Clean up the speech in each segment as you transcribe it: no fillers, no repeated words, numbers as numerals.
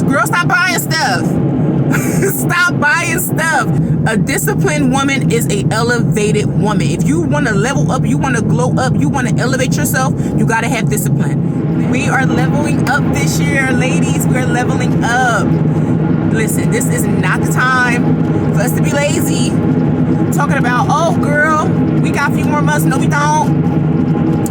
Girl, stop buying stuff. Stop buying stuff. A disciplined woman is a elevated woman. If you want to level up, you want to glow up, you want to elevate yourself, you got to have discipline. We are leveling up this year, ladies. We are leveling up. Listen, this is not the time for us to be lazy. Talking about, oh girl, we got a few more months. No, we don't.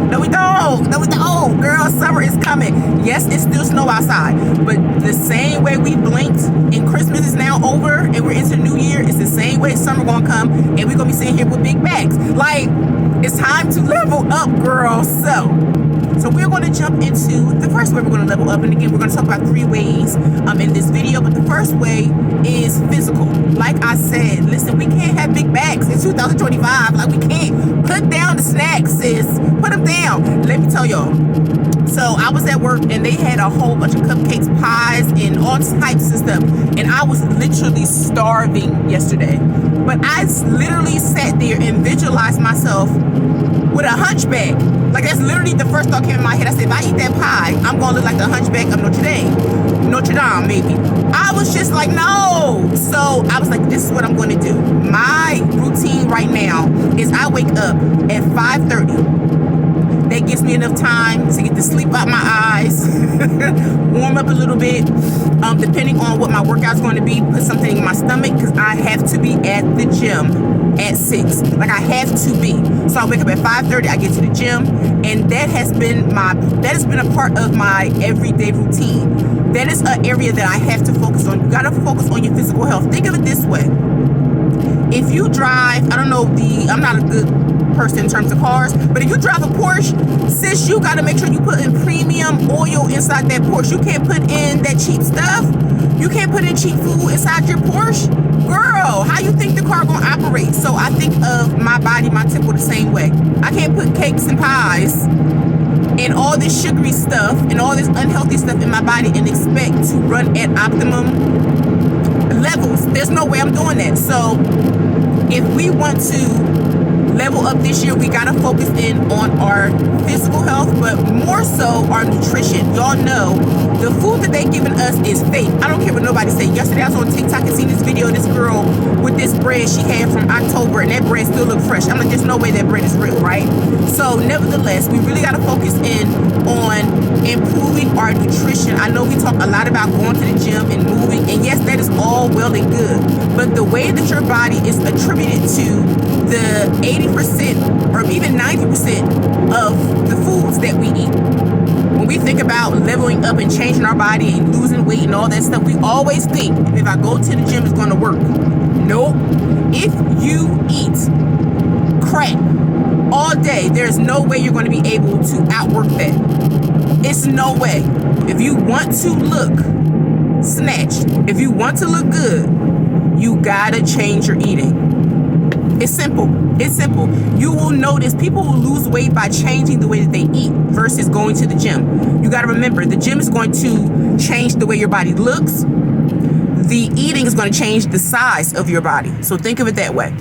No, we don't. No, we don't. Girl, summer is coming. Yes, it's still snow outside. But the same way we blinked and Christmas is now over and we're into New Year, it's the same way summer gonna come and we're gonna be sitting here with big bags. Like, it's time to level up, girl. So we're going to jump into the first way we're going to level up. And again, we're going to talk about 3 ways in this video. But the first way is physical. Like I said, listen, we can't have big bags in 2025. Like, we can't. Put down the snacks, sis. Put them down. Let me tell y'all. So I was at work and they had a whole bunch of cupcakes, pies, and all types of stuff. And I was literally starving yesterday. But I literally sat there and visualized myself with a hunchback. Like, that's literally the first thought came in my head. I said, if I eat that pie, I'm going to look like the hunchback of Notre Dame, maybe. I was just like, no. So I was like, this is what I'm going to do. My routine right now is I wake up at 5:30. That gives me enough time to get the sleep out my eyes, warm up a little bit, depending on what my workout's going to be, put something in my stomach, because I have to be at the gym at 6. Like, I have to be. So I wake up at 5:30, I get to the gym, and that has been a part of my everyday routine. That is an area that I have to focus on. You got to focus on your physical health. Think of it this way. If you drive, I'm not a good person in terms of cars, but if you drive a Porsche, sis, you got to make sure you put in premium oil inside that Porsche. You can't put in that cheap stuff. You can't put in cheap food inside your Porsche. Girl, how you think the car gonna operate? So I think of my body, my temple, the same way. I can't put cakes and pies and all this sugary stuff and all this unhealthy stuff in my body and expect to run at optimum levels. There's no way I'm doing that. So if we want to level up this year, we gotta focus in on our physical health, but more so our nutrition. Y'all know the food that they giving us is fake. I don't care what nobody say. Yesterday I was on TikTok and seen this video of this girl with this bread she had from October, and that bread still looked fresh. I'm like, there's no way that bread is real, right? So nevertheless, we really gotta focus in on improving our nutrition. I know we talk a lot about going to the gym and moving, and yes, that is all well and good, but the way that your body is attributed to the 80% or even 90% of the foods that we eat. When we think about leveling up and changing our body and losing weight and all that stuff, we always think, if I go to the gym, it's going to work. Nope. If you eat crap all day, there's no way you're going to be able to outwork that. It's no way. If you want to look snatched, if you want to look good, you got to change your eating. It's simple. It's simple. You will notice people will lose weight by changing the way that they eat versus going to the gym. You got to remember, the gym is going to change the way your body looks. The eating is going to change the size of your body. So think of it that way.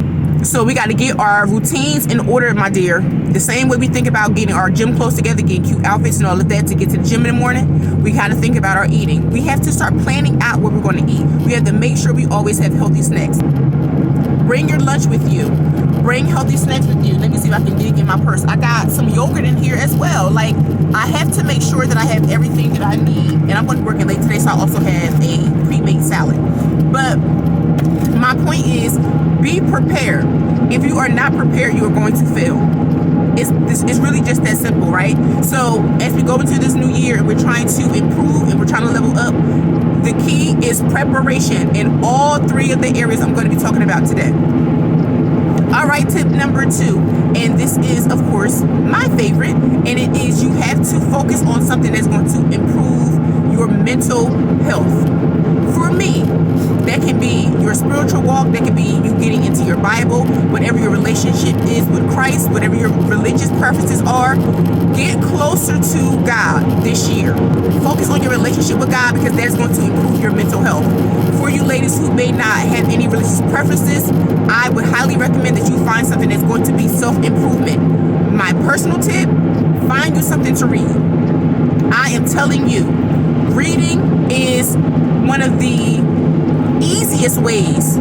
So we got to get our routines in order, my dear. The same way we think about getting our gym clothes together, getting cute outfits and all of that to get to the gym in the morning, we got to think about our eating. We have to start planning out what we're going to eat. We have to make sure we always have healthy snacks. Bring your lunch with you. Bring healthy snacks with you. Let me see if I can dig in my purse. I got some yogurt in here as well. Like, I have to make sure that I have everything that I need. And I'm going to be working late today, so I also have a pre-made salad. But my point is, be prepared. If you are not prepared, you are going to fail. It's really just that simple, right? So as we go into this new year and we're trying to improve and we're trying to level up, the key is preparation in all 3 of the areas I'm going to be talking about today. All right, tip number 2, and this is, of course, my favorite, and it is you have to focus on something that's going to improve your mental health. For me, that can be your spiritual walk, that can be you getting into your Bible, whatever your relationship is with Christ, whatever your religious preferences are. Get closer to God this year. Focus on your relationship with God, because that's going to improve your mental health. For you ladies who may not have any religious preferences, I would highly recommend that you find something that's going to be self-improvement. My personal tip, find you something to read. I am telling you, reading is one the easiest ways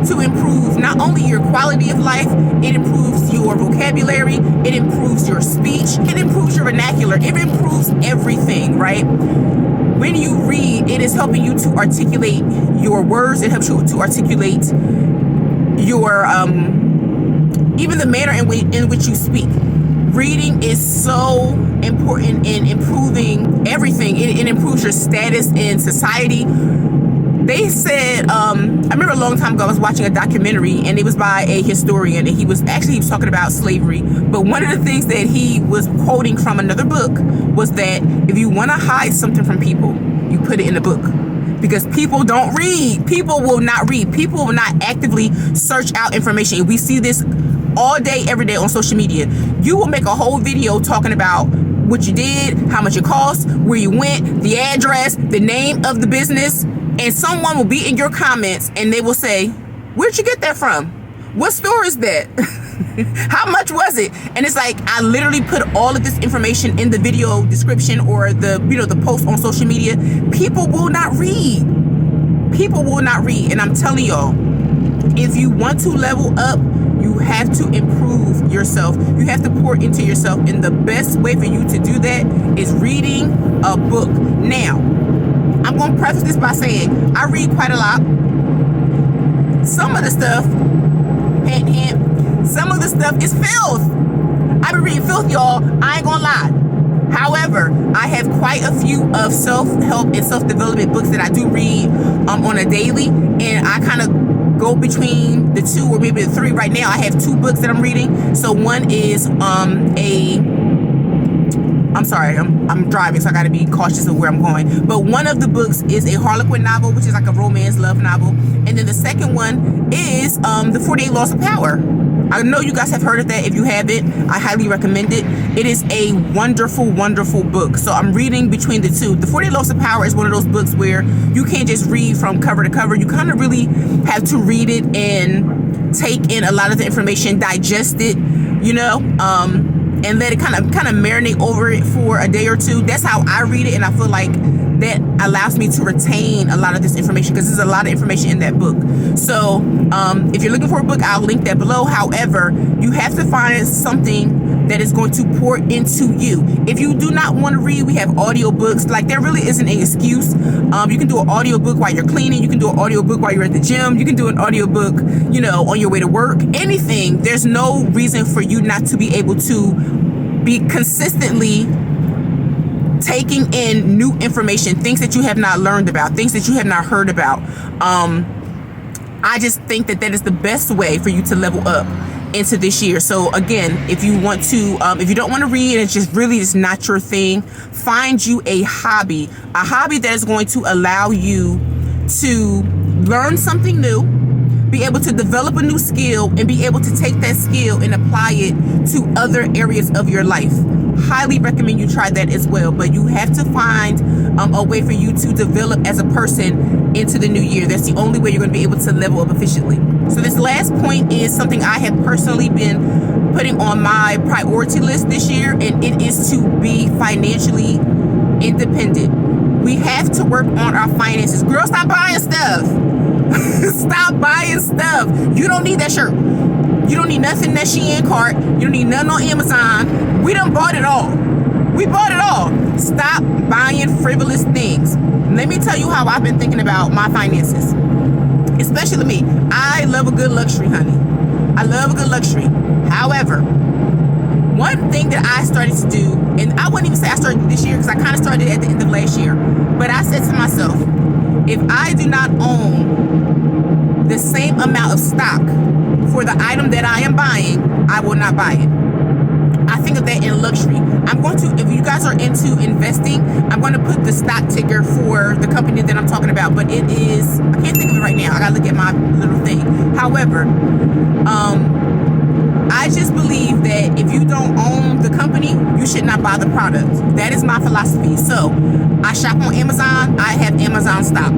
to improve not only your quality of life, it improves your vocabulary, it improves your speech, it improves your vernacular, it improves everything, right? When you read, it is helping you to articulate your words, it helps you to articulate your even the manner in which you speak. Reading is so important in improving everything. It improves your status in society. They said, I remember a long time ago I was watching a documentary, and it was by a historian, and he was talking about slavery. But one of the things that he was quoting from another book was that if you want to hide something from people, you put it in a book. Because people don't read. People will not read. People will not actively search out information. We see this all day, every day on social media. You will make a whole video talking about what you did, how much it cost, where you went, the address, the name of the business, and someone will be in your comments and they will say, where'd you get that from? What store is that? How much was it? And it's like, I literally put all of this information in the video description or the post on social media. People will not read. People will not read. And I'm telling y'all, if you want to level up, you have to improve yourself. You have to pour into yourself. And the best way for you to do that is reading a book. Now, I'm going to preface this by saying I read quite a lot. Some of the stuff, hint, hint, some of the stuff is filth. I be reading filth, y'all. I ain't going to lie. However, I have quite a few of self-help and self-development books that I do read on a daily. And I kind of go between the two or maybe the three. Right now, I have 2 books that I'm reading. So one is I'm sorry, I'm driving, so I got to be cautious of where I'm going. But one of the books is a Harlequin novel, which is like a romance love novel. And then the second one is the 48 Laws of Power. I know you guys have heard of that. If you haven't, I highly recommend it. It is a wonderful, wonderful book. So I'm reading between the two. The 48 Laws of Power is one of those books where you can't just read from cover to cover. You kind of really have to read it and take in a lot of the information, digest it, and let it kind of marinate over it for a day or two. That's how I read it, and I feel like that allows me to retain a lot of this information because there's a lot of information in that book. So if you're looking for a book, I'll link that below. However, you have to find something that is going to pour into you. If you do not want to read, we have audiobooks. Like, there really isn't an excuse. You can do an audiobook while you're cleaning. You can do an audiobook while you're at the gym. You can do an audiobook, on your way to work. Anything. There's no reason for you not to be able to be consistently taking in new information, things that you have not learned about, things that you have not heard about. I just think that is the best way for you to level up into this year. So again, if you want to, if you don't want to read, it's just not your thing, find you a hobby that is going to allow you to learn something new, be able to develop a new skill, and be able to take that skill and apply it to other areas of your life. Highly recommend you try that as well. But you have to find a way for you to develop as a person into the new year. That's the only way you're going to be able to level up efficiently. So this last point is something I have personally been putting on my priority list this year, and it is to be financially independent. We have to work on our finances. Girl, stop buying stuff. Stop buying stuff. You don't need that shirt. You don't need nothing that Shein cart. You don't need nothing on Amazon. We done bought it all. We bought it all. Stop buying frivolous things. Let me tell you how I've been thinking about my finances. Especially me. I love a good luxury, honey. I love a good luxury. However, one thing that I started to do, and I wouldn't even say I started this year because I kind of started at the end of last year, but I said to myself, if I do not own the same amount of stock for the item that I am buying, I will not buy it. I think of that in luxury. I'm going to, if you guys are into investing, I'm going to put the stock ticker for the company that I'm talking about, but it is, I can't think of it right now. I got to look at my little thing. However, I just believe that if you don't own the company, you should not buy the product. That is my philosophy. So I shop on Amazon. I have Amazon stock.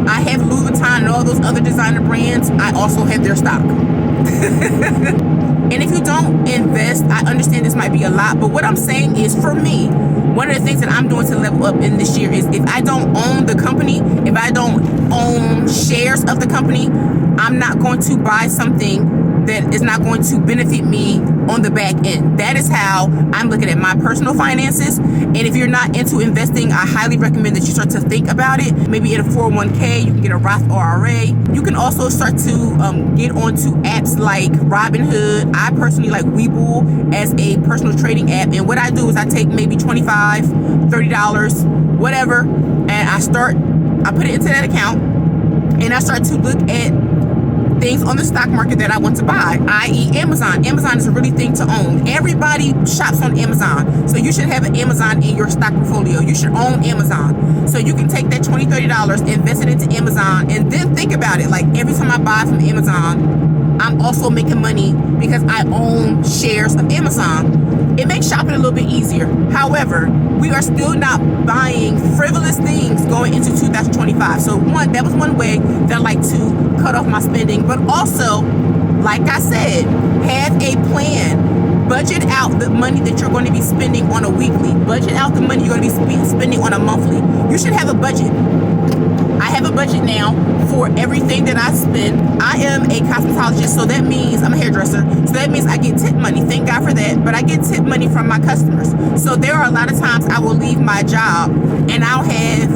I have Louis Vuitton and all those other designer brands. I also have their stock. And if you don't invest, I understand this might be a lot, but what I'm saying is, for me, one of the things that I'm doing to level up in this year is, if I don't own the company, if I don't own shares of the company, I'm not going to buy something that is not going to benefit me on the back end. That is how I'm looking at my personal finances. And if you're not into investing, I highly recommend that you start to think about it. Maybe in a 401k, you can get a Roth IRA. You can also start to get onto apps like Robinhood. I personally like Webull as a personal trading app. And what I do is I take maybe $25, $30, whatever, and I put it into that account, and I start to look at things on the stock market that I want to buy, i.e. Amazon. Amazon is a really thing to own. Everybody shops on Amazon. So you should have an Amazon in your stock portfolio. You should own Amazon. So you can take that $20, $30, invest it into Amazon, and then think about it. Like, every time I buy from Amazon, I'm also making money because I own shares of Amazon. It makes shopping a little bit easier. However, we are still not buying frivolous things going into 2025. So that was one way that I like to cut off my spending. But also, like I said, have a plan. Budget out the money that you're going to be spending on a weekly. Budget out the money you're going to be spending on a monthly. You should have a budget. I have a budget now for everything that I spend. I am a cosmetologist, so that means I'm a hairdresser. So that means I get tip money. Thank God for that. But I get tip money from my customers. So there are a lot of times I will leave my job and I'll have,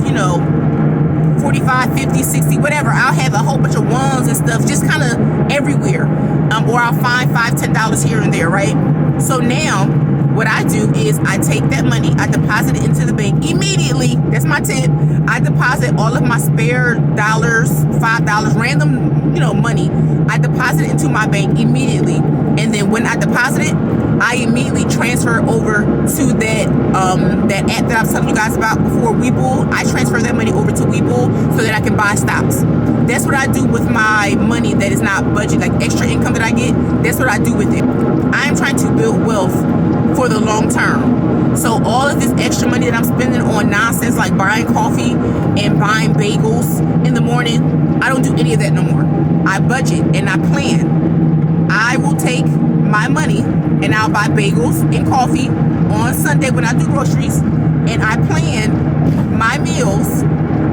45, 50, 60, whatever. I'll have a whole bunch of ones and stuff just kind of everywhere. Or I'll find $5, $10 here and there, right? So now what I do is I take that money, I deposit it into the bank immediately. That's my tip. I deposit all of my spare dollars, $5, random, money. I deposit it into my bank immediately. And then when I deposit it, I immediately transfer over to that app that I was telling you guys about before, Webull. I transfer that money over to Webull so that I can buy stocks. That's what I do with my money that is not budget, like extra income that I get. That's what I do with it. I am trying to build wealth for the long term. So all of this extra money that I'm spending on nonsense like buying coffee and buying bagels in the morning, I don't do any of that no more. I budget and I plan. I will take my money and I'll buy bagels and coffee on Sunday when I do groceries, and I plan my meals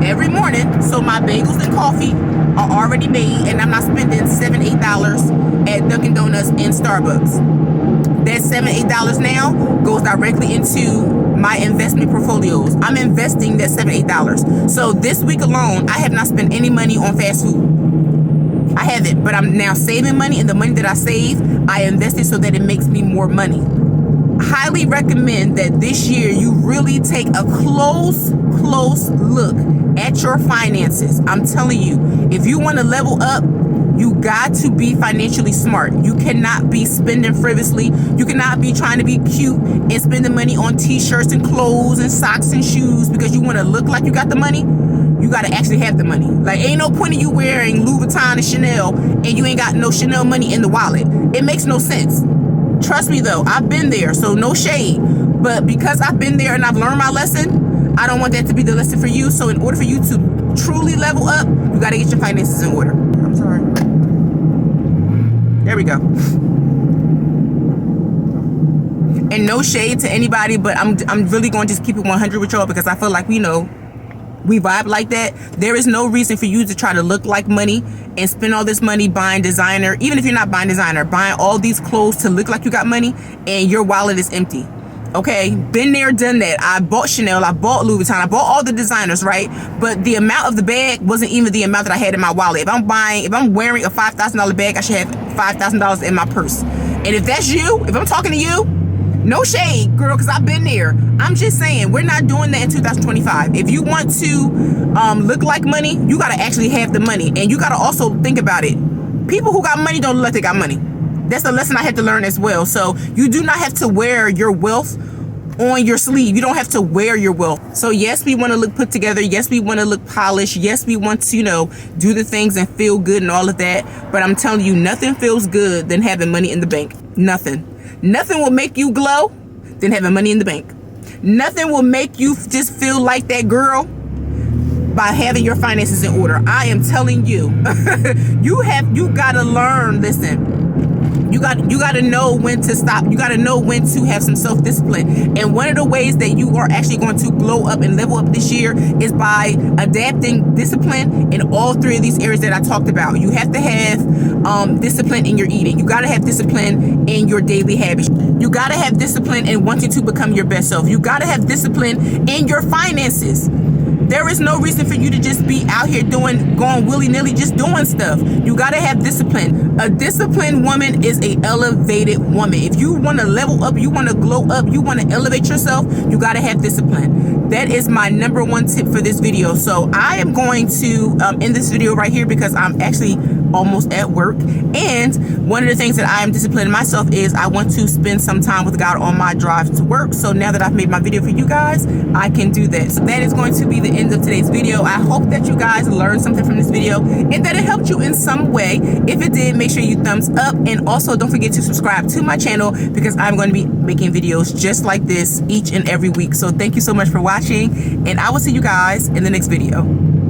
every morning so my bagels and coffee are already made and I'm not spending $7, $8 at Dunkin' Donuts and Starbucks. That $7, $8 now goes directly into my investment portfolios. I'm investing that $7, $8. So this week alone, I have not spent any money on fast food. I haven't, but I'm now saving money, and the money that I save, I invest it so that it makes me more money. Highly recommend that this year you really take a close look at your finances. I'm telling you, if you want to level up, you got to be financially smart. You cannot be spending frivolously. You cannot be trying to be cute and spending money on t-shirts and clothes and socks and shoes because you want to look like you got the money. You got to actually have the money. Like, ain't no point in you wearing Louis Vuitton and Chanel and you ain't got no Chanel money in the wallet. It makes no sense. Trust me though, I've been there, so no shade. But because I've been there and I've learned my lesson, I don't want that to be the lesson for you. So in order for you to truly level up, you got to get your finances in order. I'm sorry. There we go. And no shade to anybody, but I'm really going to just keep it 100 with y'all because I feel like we vibe like that. There is no reason for you to try to look like money and spend all this money buying designer, even if you're not buying designer, buying all these clothes to look like you got money and your wallet is empty. Okay, been there, done that. I bought Chanel, I bought Louis Vuitton, I bought all the designers, right? But the amount of the bag wasn't even the amount that I had in my wallet. If I'm wearing a $5,000 bag, I should have $5,000 in my purse. And if that's you, if I'm talking to you, no shade, girl, because I've been there. I'm just saying, we're not doing that in 2025. If you want to look like money, you got to actually have the money. And you got to also think about it. People who got money don't look like they got money. That's a lesson I had to learn as well. So you do not have to wear your wealth on your sleeve. You don't have to wear your wealth. So yes, we want to look put together. Yes, we want to look polished. Yes, we want to, do the things and feel good and all of that. But I'm telling you, nothing feels good than having money in the bank. Nothing. Nothing will make you glow than having money in the bank. Nothing will make you just feel like that girl by having your finances in order. I am telling you, you got to learn. Listen, You got to know when to stop. You got to know when to have some self-discipline. And one of the ways that you are actually going to glow up and level up this year is by adapting discipline in all three of these areas that I talked about. You have to have discipline in your eating. You got to have discipline in your daily habits. You got to have discipline in wanting to become your best self. You got to have discipline in your finances. There is no reason for you to just be out here going willy-nilly, just doing stuff. You got to have discipline. A disciplined woman is a elevated woman. If you want to level up, you want to glow up, you want to elevate yourself, you got to have discipline. That is my number one tip for this video. So I am going to end this video right here because I'm actually almost at work. And one of the things that I am disciplining myself is I want to spend some time with God on my drive to work. So now that I've made my video for you guys, I can do that. So that is going to be the end of today's video. I hope that you guys learned something from this video and that it helped you in some way. If it did, make sure you thumbs up, and also don't forget to subscribe to my channel because I'm going to be making videos just like this each and every week. So thank you so much for watching, and I will see you guys in the next video.